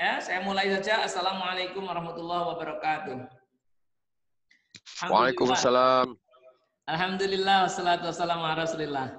Ya, saya mulai saja. Assalamualaikum warahmatullahi wabarakatuh. Waalaikumsalam. Alhamdulillah, wassalatu wassalamu ala rasulillah.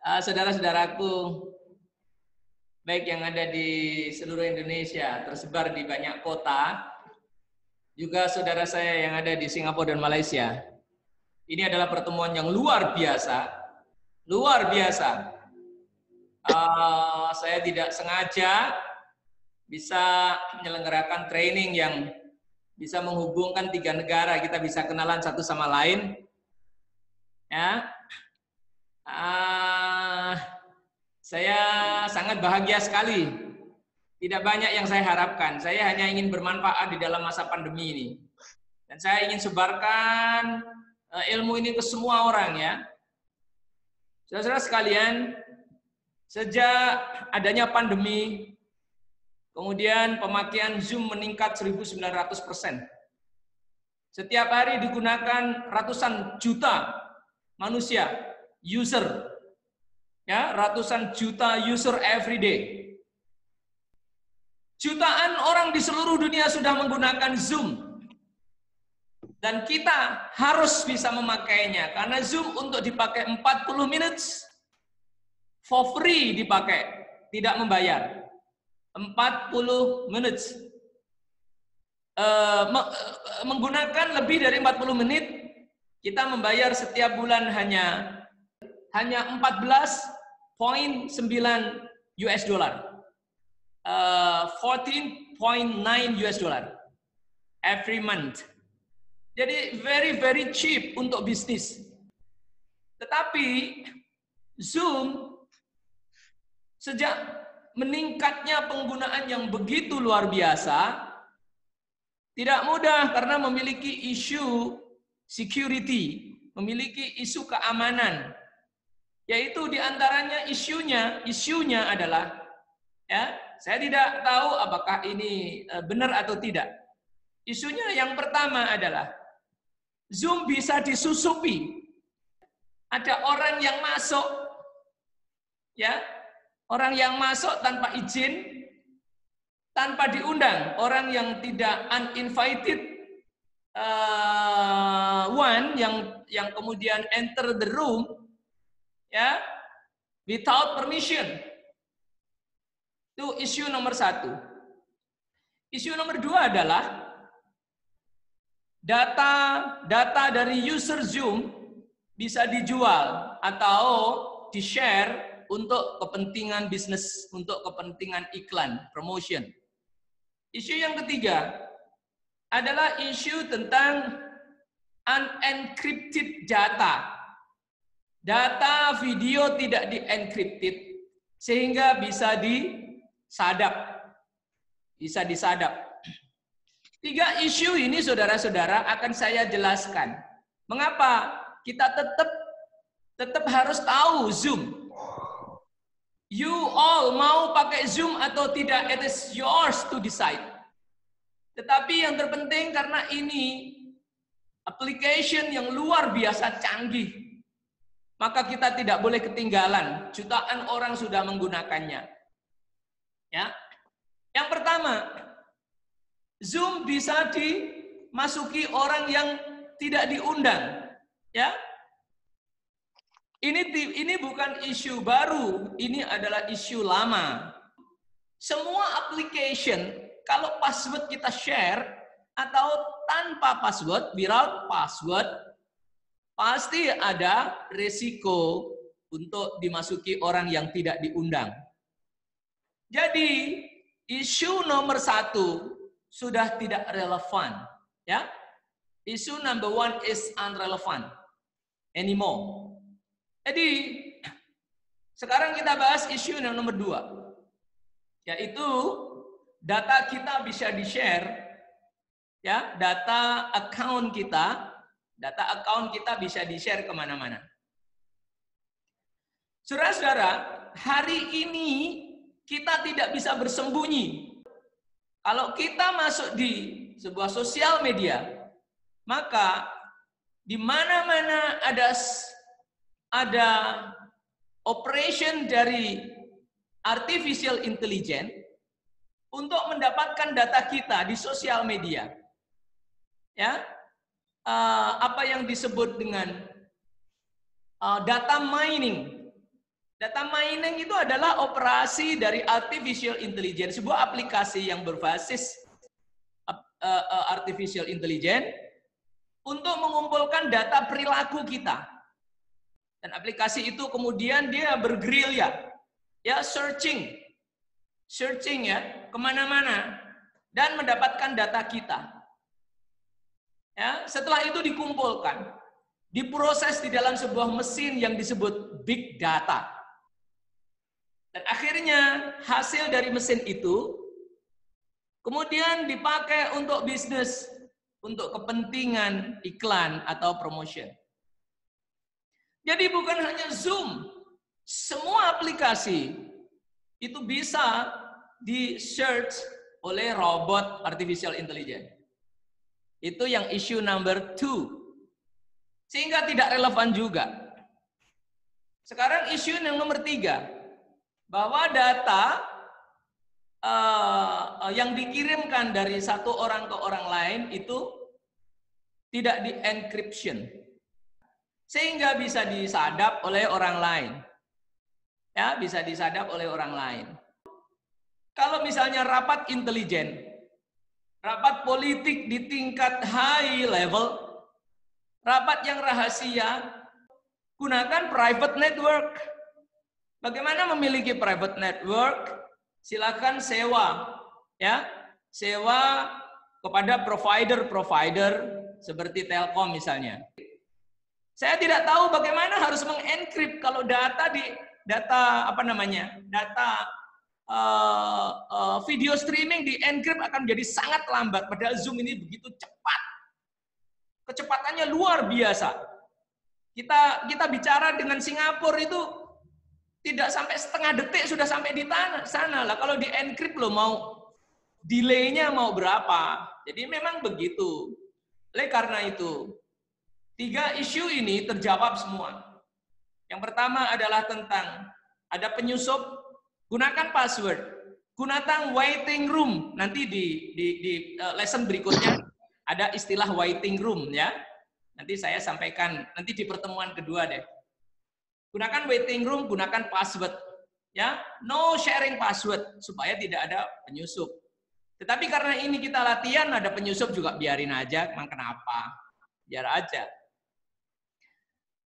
Saudara-saudaraku, baik yang ada di seluruh Indonesia, tersebar di banyak kota, juga saudara saya yang ada di Singapura dan Malaysia. Ini adalah pertemuan yang luar biasa. Luar biasa. Saya tidak sengaja bisa menyelenggarakan training yang bisa menghubungkan 3 negara, kita bisa kenalan satu sama lain. Ya, saya sangat bahagia sekali. Tidak banyak yang saya harapkan. Saya hanya ingin bermanfaat di dalam masa pandemi ini, dan saya ingin sebarkan ilmu ini ke semua orang ya. Saudara-saudara sekalian, sejak adanya pandemi, kemudian pemakaian Zoom meningkat 1900%. Setiap hari digunakan ratusan juta manusia, user. Ya, ratusan juta user every day. Jutaan orang di seluruh dunia sudah menggunakan Zoom. Dan kita harus bisa memakainya karena Zoom untuk dipakai 40 minutes for free dipakai, tidak membayar. 40 menit. Menggunakan lebih dari 40 menit, kita membayar setiap bulan hanya 14.9 US dollar. 14.9 US dollar every month. Jadi very cheap untuk bisnis. Tetapi Zoom sejak meningkatnya penggunaan yang begitu luar biasa, tidak mudah karena memiliki isu security, memiliki isu keamanan, yaitu diantaranya isunya adalah, ya, saya tidak tahu apakah ini benar atau tidak. Isunya yang pertama adalah Zoom bisa disusupi. Ada orang yang masuk, ya, orang yang masuk tanpa izin, tanpa diundang, orang yang tidak uninvited one yang kemudian enter the room, ya, without permission. Itu isu nomor 1. Isu nomor 2 adalah data dari user Zoom bisa dijual atau di-share untuk kepentingan bisnis, untuk kepentingan iklan, promotion. Isu yang ketiga adalah isu tentang unencrypted data. Data video tidak di-encrypted sehingga bisa disadap. Bisa disadap. 3 isu ini saudara-saudara akan saya jelaskan. Mengapa kita tetap harus tahu Zoom. You all mau pakai Zoom atau tidak, it is yours to decide. Tetapi yang terpenting karena ini application yang luar biasa canggih, maka kita tidak boleh ketinggalan. Jutaan orang sudah menggunakannya. Ya. Yang pertama, Zoom bisa dimasuki orang yang tidak diundang. Ya. Ini bukan isu baru, ini adalah isu lama. Semua application, kalau password kita share, atau tanpa password, without password, pasti ada risiko untuk dimasuki orang yang tidak diundang. Jadi, isu nomor 1 sudah tidak relevan. Ya, isu number 1 is irrelevant anymore. Jadi, sekarang kita bahas isu yang nomor 2, yaitu data kita bisa di-share, ya, data account kita bisa di-share kemana-mana. Saudara-saudara, hari ini kita tidak bisa bersembunyi. Kalau kita masuk di sebuah sosial media, maka di mana-mana ada operation dari artificial intelligence, untuk mendapatkan data kita di sosial media. Ya, apa yang disebut dengan data mining. Data mining itu adalah operasi dari artificial intelligence, sebuah aplikasi yang berbasis artificial intelligence untuk mengumpulkan data perilaku kita. Dan aplikasi itu kemudian dia bergerilya, ya searching ya kemana-mana dan mendapatkan data kita. Ya, setelah itu dikumpulkan, diproses di dalam sebuah mesin yang disebut big data. Dan akhirnya hasil dari mesin itu kemudian dipakai untuk bisnis, untuk kepentingan iklan atau promotion. Jadi bukan hanya Zoom, semua aplikasi itu bisa di-search oleh robot artificial intelligence. Itu yang issue number 2. Sehingga tidak relevan juga. Sekarang issue yang nomor 3. Bahwa data yang dikirimkan dari satu orang ke orang lain itu tidak di-encryption. Sehingga bisa disadap oleh orang lain. Ya, bisa disadap oleh orang lain. Kalau misalnya rapat intelijen, rapat politik di tingkat high level, rapat yang rahasia, gunakan private network. Bagaimana memiliki private network? Silakan sewa, ya, sewa kepada provider seperti Telkom misalnya. Saya tidak tahu bagaimana harus mengencrypt kalau data video streaming di encrypt akan menjadi sangat lambat. Padahal Zoom ini begitu cepat, kecepatannya luar biasa. Kita bicara dengan Singapura itu tidak sampai setengah detik sudah sampai di sana lah. Kalau di encrypt loh mau delay-nya mau berapa? Jadi memang begitu. Oleh karena itu 3 isu ini terjawab semua. Yang pertama adalah tentang ada penyusup, gunakan password, gunakan waiting room. Nanti di lesson berikutnya ada istilah waiting room ya. Nanti saya sampaikan nanti di pertemuan kedua deh. Gunakan waiting room, gunakan password ya. No sharing password supaya tidak ada penyusup. Tetapi karena ini kita latihan ada penyusup juga biarin aja, emang kenapa? Biar aja.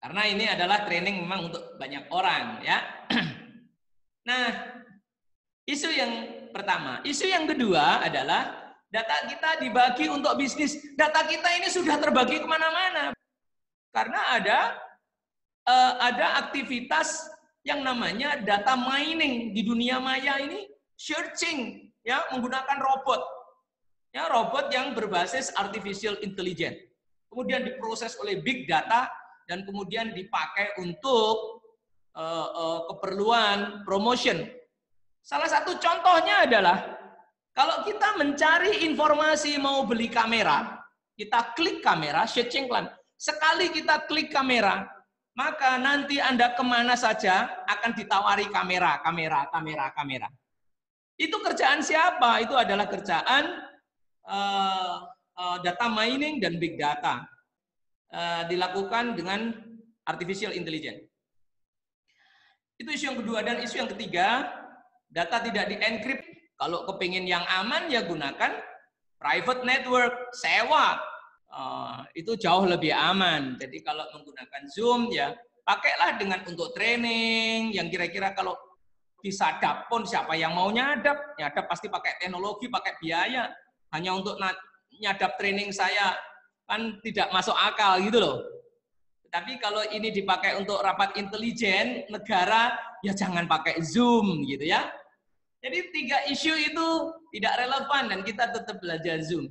Karena ini adalah training memang untuk banyak orang ya. Nah, isu yang pertama. Isu yang kedua adalah data kita dibagi untuk bisnis. Data kita ini sudah terbagi kemana-mana. Karena ada aktivitas yang namanya data mining di dunia maya ini, searching ya menggunakan robot. Ya, robot yang berbasis artificial intelligence. Kemudian diproses oleh big data dan kemudian dipakai untuk keperluan promotion. Salah satu contohnya adalah kalau kita mencari informasi mau beli kamera, kita klik kamera, searching plan. Sekali kita klik kamera, maka nanti Anda kemana saja akan ditawari kamera. Itu kerjaan siapa? Itu adalah kerjaan data mining dan big data. Dilakukan dengan artificial intelligence. Itu isu yang kedua. Dan isu yang ketiga, data tidak di-encrypt. Kalau kepingin yang aman ya gunakan private network, sewa. Itu jauh lebih aman. Jadi kalau menggunakan Zoom ya pakailah dengan untuk training yang kira-kira kalau disadap pun siapa yang mau nyadap? Nyadap pasti pakai teknologi, pakai biaya. Hanya untuk nyadap training saya kan tidak masuk akal gitu loh. Tapi kalau ini dipakai untuk rapat intelijen negara, ya jangan pakai Zoom gitu ya. Jadi 3 isu itu tidak relevan dan kita tetap belajar Zoom.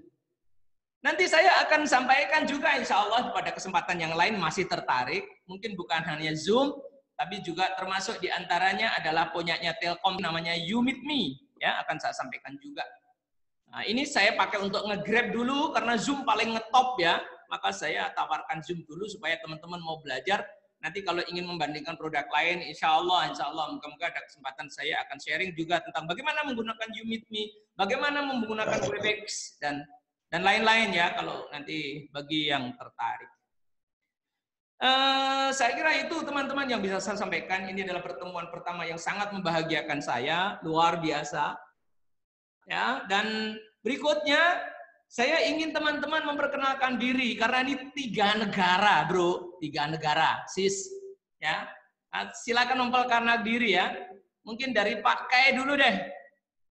Nanti saya akan sampaikan juga insya Allah pada kesempatan yang lain masih tertarik. Mungkin bukan hanya Zoom, tapi juga termasuk diantaranya adalah punyanya Telkom namanya You Meet Me. Ya, akan saya sampaikan juga. Nah, ini saya pakai untuk nge-grab dulu karena Zoom paling ngetop ya. Maka saya tawarkan Zoom dulu supaya teman-teman mau belajar nanti kalau ingin membandingkan produk lain, insya Allah, moga-moga ada kesempatan saya akan sharing juga tentang bagaimana menggunakan YouMeetMe, bagaimana menggunakan Webex, dan lain-lain ya, kalau nanti bagi yang tertarik. Saya kira itu teman-teman yang bisa saya sampaikan. Ini adalah pertemuan pertama yang sangat membahagiakan saya, luar biasa. Ya, dan berikutnya saya ingin teman-teman memperkenalkan diri karena ini 3 negara, bro, 3 negara, sis. Ya, silakan memperkenalkan diri ya. Mungkin dari Pak Kai dulu deh.